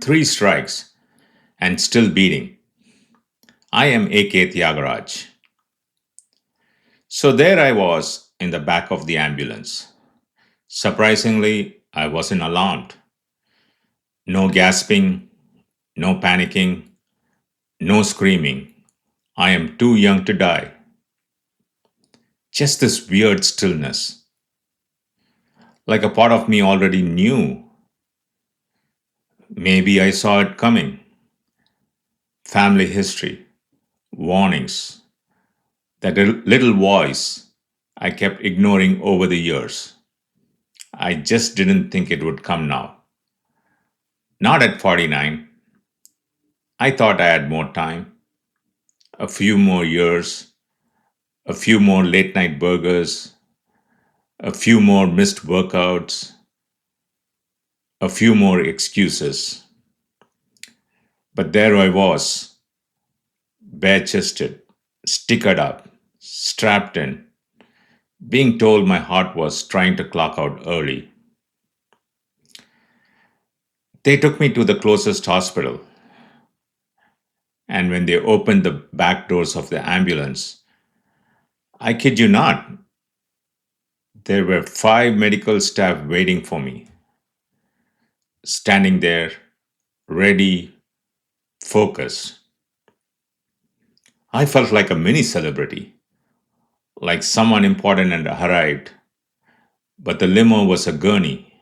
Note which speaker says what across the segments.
Speaker 1: Three strikes and still beating. I am AK Thiagaraj. So there I was in the back of the ambulance. Surprisingly, I wasn't alarmed. No gasping, no panicking, no screaming. I am too young to die. Just this weird stillness. Like a part of me already knew. Maybe I saw it coming. Family history, warnings, that little voice I kept ignoring over the years. I just didn't think it would come now. Not at 49. I thought I had more time, a few more years, a few more late night burgers, a few more missed workouts, a few more excuses. But there I was, bare chested, stickered up, strapped in, being told my heart was trying to clock out early. They took me to the closest hospital, and when they opened the back doors of the ambulance, I kid you not, there were five medical staff waiting for me, standing there, ready, focused. I felt like a mini celebrity, like someone important had arrived, but the limo was a gurney,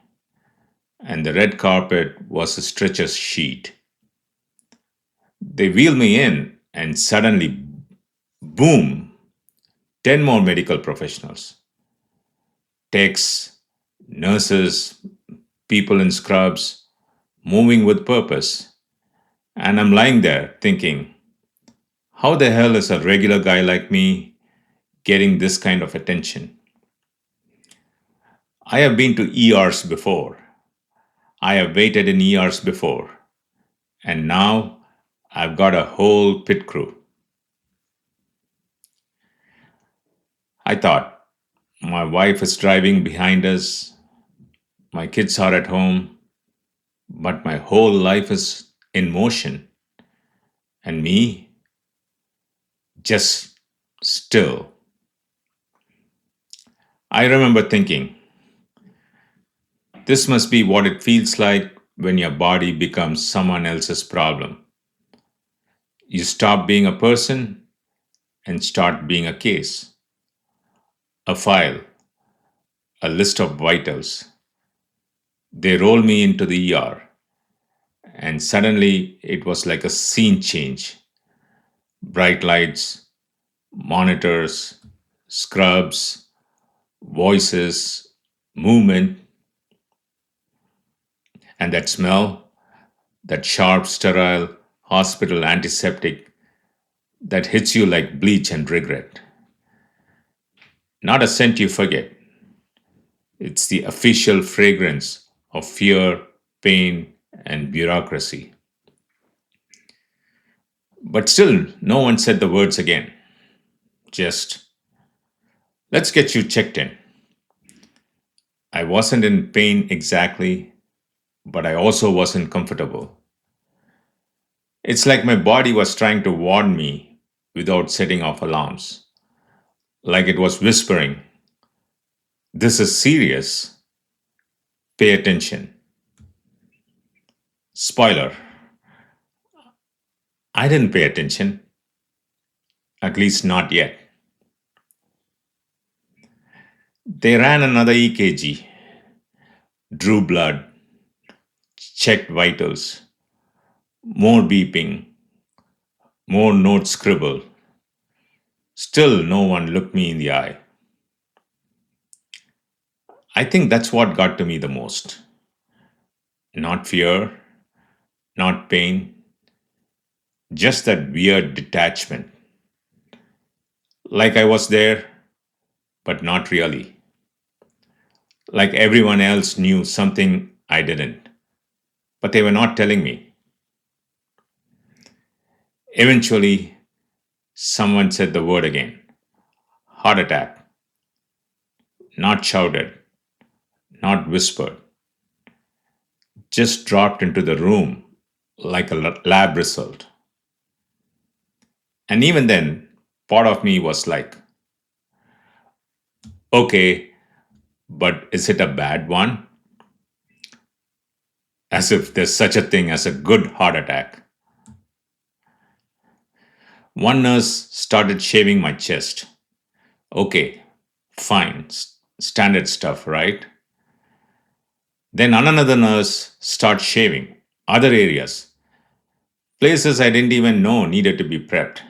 Speaker 1: and the red carpet was a stretcher sheet. They wheeled me in, and suddenly, boom, 10 more medical professionals. Techs, nurses, people in scrubs, moving with purpose. And I'm lying there thinking, how the hell is a regular guy like me getting this kind of attention? I have been to ERs before. I have waited in ERs before. And now I've got a whole pit crew. I thought, my wife is driving behind us, my kids are at home, but my whole life is in motion. And me, just still. I remember thinking, this must be what it feels like when your body becomes someone else's problem. You stop being a person and start being a case, a file, a list of vitals. They roll me into the ER, and suddenly it was like a scene change. Bright lights, monitors, scrubs, voices, movement, and that smell, that sharp, sterile hospital antiseptic that hits you like bleach and regret. Not a scent you forget. It's the official fragrance of fear, pain, and bureaucracy. But still, no one said the words again. Just, let's get you checked in. I wasn't in pain exactly, but I also wasn't comfortable. It's like my body was trying to warn me without setting off alarms. Like it was whispering, this is serious. Pay attention. Spoiler, I didn't pay attention, at least not yet. They ran another EKG, drew blood, checked vitals, more beeping, more notes scribbled. Still, no one looked me in the eye. I think that's what got to me the most. Not fear, not pain, just that weird detachment. Like I was there, but not really. Like everyone else knew something I didn't, but they were not telling me. Eventually, someone said the word again, heart attack. Not shouted, not whispered, just dropped into the room like a lab result. And even then, part of me was like, okay, but is it a bad one? As if there's such a thing as a good heart attack. One nurse started shaving my chest. Okay, fine, standard stuff, right? Then another nurse started shaving other areas, places I didn't even know needed to be prepped.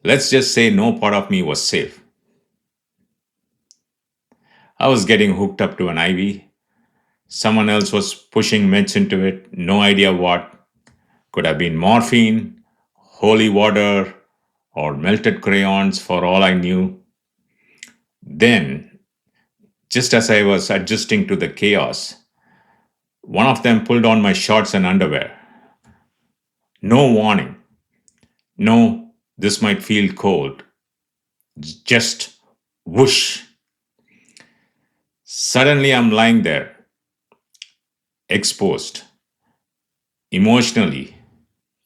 Speaker 1: Let's just say no part of me was safe. I was getting hooked up to an IV. Someone else was pushing meds into it, no idea what. Could have been morphine, holy water, or melted crayons for all I knew. Then, just as I was adjusting to the chaos, one of them pulled on my shorts and underwear. No warning. No, this might feel cold. Just whoosh. Suddenly, I'm lying there, exposed, emotionally,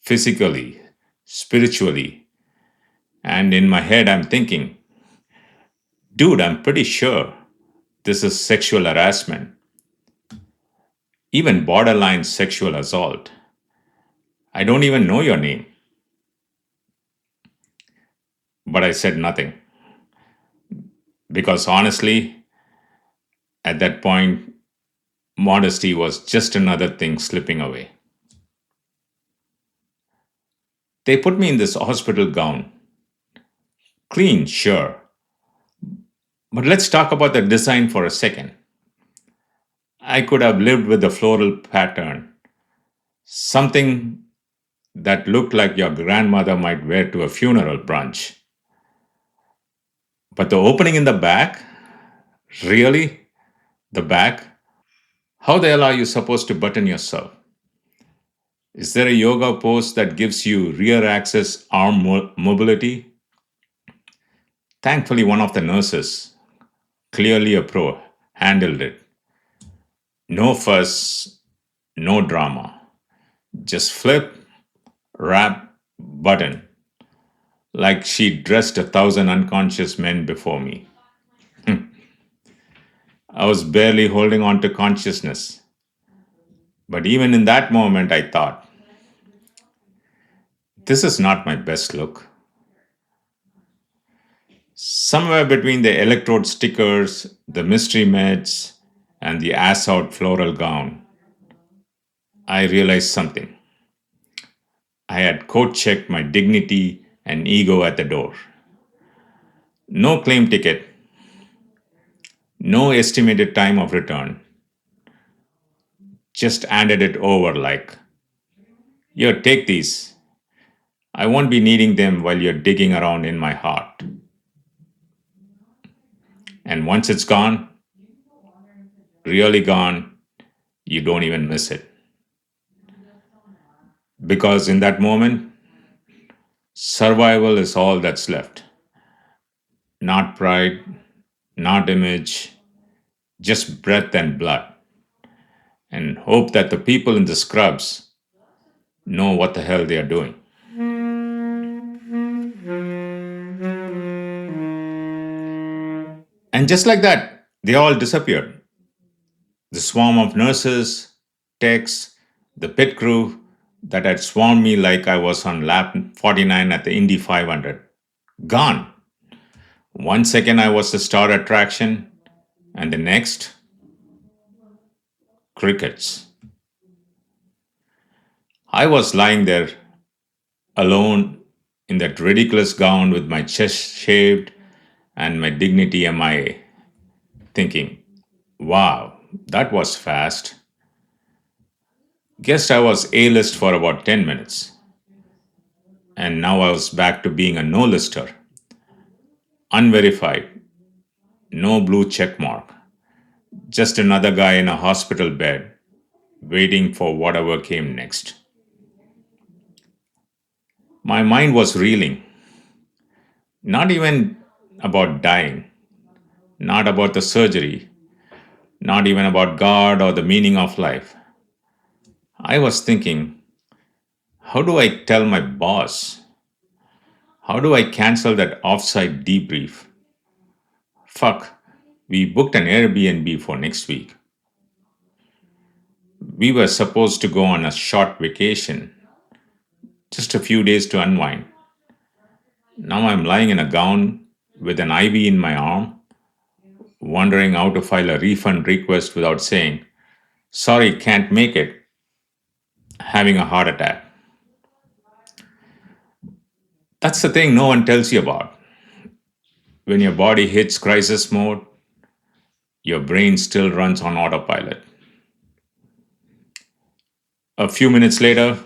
Speaker 1: physically, spiritually. And in my head, I'm thinking, dude, I'm pretty sure this is sexual harassment, even borderline sexual assault. I don't even know your name. But I said nothing because honestly, at that point, modesty was just another thing slipping away. They put me in this hospital gown. Clean, sure. But let's talk about the design for a second. I could have lived with the floral pattern, something that looked like your grandmother might wear to a funeral brunch. But the opening in the back? Really? The back? How the hell are you supposed to button yourself? Is there a yoga pose that gives you rear axis arm mobility? Thankfully, one of the nurses, clearly a pro, handled it. No fuss, no drama. Just flip, wrap, button, like she dressed 1,000 unconscious men before me. I was barely holding on to consciousness. But even in that moment, I thought, this is not my best look. Somewhere between the electrode stickers, the mystery meds, and the ass out floral gown, I realized something. I had coat checked my dignity and ego at the door. No claim ticket, no estimated time of return. Just handed it over like, here, take these. I won't be needing them while you're digging around in my heart. And once it's gone, really gone, you don't even miss it. Because in that moment, survival is all that's left. Not pride, not image, just breath and blood. And hope that the people in the scrubs know what the hell they are doing. And just like that, they all disappeared. The swarm of nurses, techs, the pit crew that had swarmed me like I was on lap 49 at the Indy 500. Gone. One second I was the star attraction, and the next, crickets. I was lying there alone in that ridiculous gown with my chest shaved and my dignity MIA, thinking, wow, that was fast. Guessed I was A-list for about 10 minutes. And now I was back to being a no-lister, unverified, no blue check mark, just another guy in a hospital bed waiting for whatever came next. My mind was reeling, not even about dying, not about the surgery, not even about God or the meaning of life. I was thinking, How do I tell my boss? How do I cancel that offsite debrief? Fuck, we booked an Airbnb for next week. We were supposed to go on a short vacation, just a few days to unwind. Now I'm lying in a gown with an IV in my arm, wondering how to file a refund request without saying, sorry, can't make it, having a heart attack. That's the thing no one tells you about. When your body hits crisis mode, your brain still runs on autopilot. A few minutes later,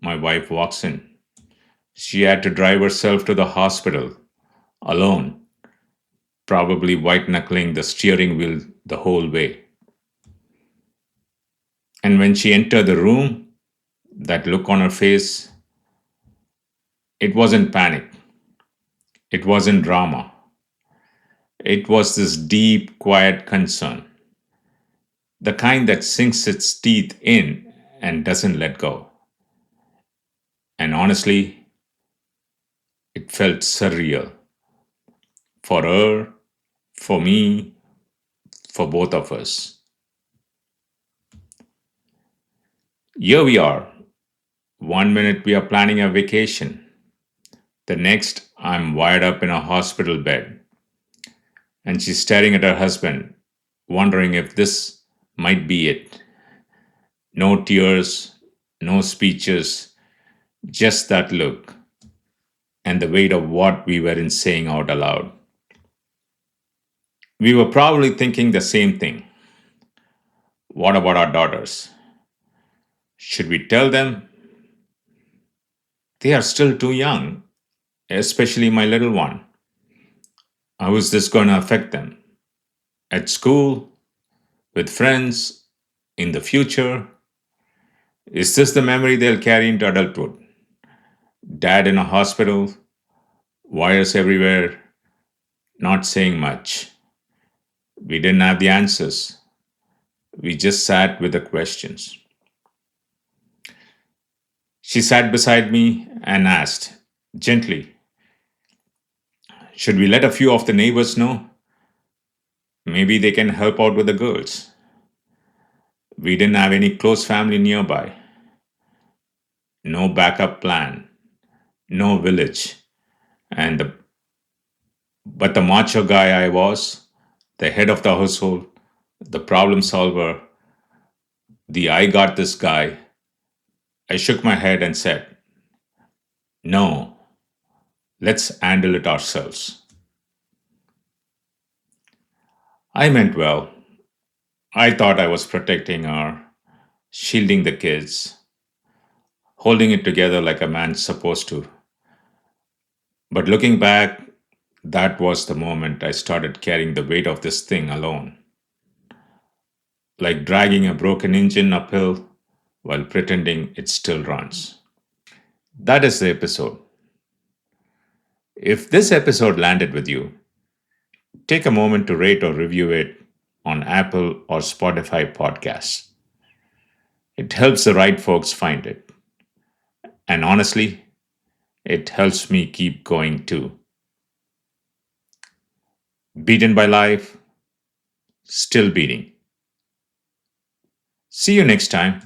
Speaker 1: my wife walks in. She had to drive herself to the hospital alone, probably white knuckling the steering wheel the whole way. And when she entered the room, that look on her face, it wasn't panic, it wasn't drama. It was this deep, quiet concern, the kind that sinks its teeth in and doesn't let go. And honestly, it felt surreal for her, for me, for both of us. Here we are. One minute we are planning a vacation. The next, I'm wired up in a hospital bed. And she's staring at her husband, wondering if this might be it. No tears, no speeches, just that look and the weight of what we weren't saying out aloud. We were probably thinking the same thing. What about our daughters? Should we tell them? They are still too young, especially my little one. How is this going to affect them? At school, with friends, in the future? Is this the memory they'll carry into adulthood? Dad in a hospital, wires everywhere, not saying much. We didn't have the answers. We just sat with the questions. She sat beside me and asked, gently, should we let a few of the neighbors know? Maybe they can help out with the girls. We didn't have any close family nearby. No backup plan. No village. And but the macho guy I was, the head of the household, the problem solver, the I got this guy, I shook my head and said, no, let's handle it ourselves. I meant well. I thought I was protecting her, shielding the kids, holding it together like a man's supposed to. But looking back, that was the moment I started carrying the weight of this thing alone, like dragging a broken engine uphill while pretending it still runs. That is the episode. If this episode landed with you, take a moment to rate or review it on Apple or Spotify podcasts. It helps the right folks find it. And honestly, it helps me keep going too. Beaten by life, still beating. See you next time.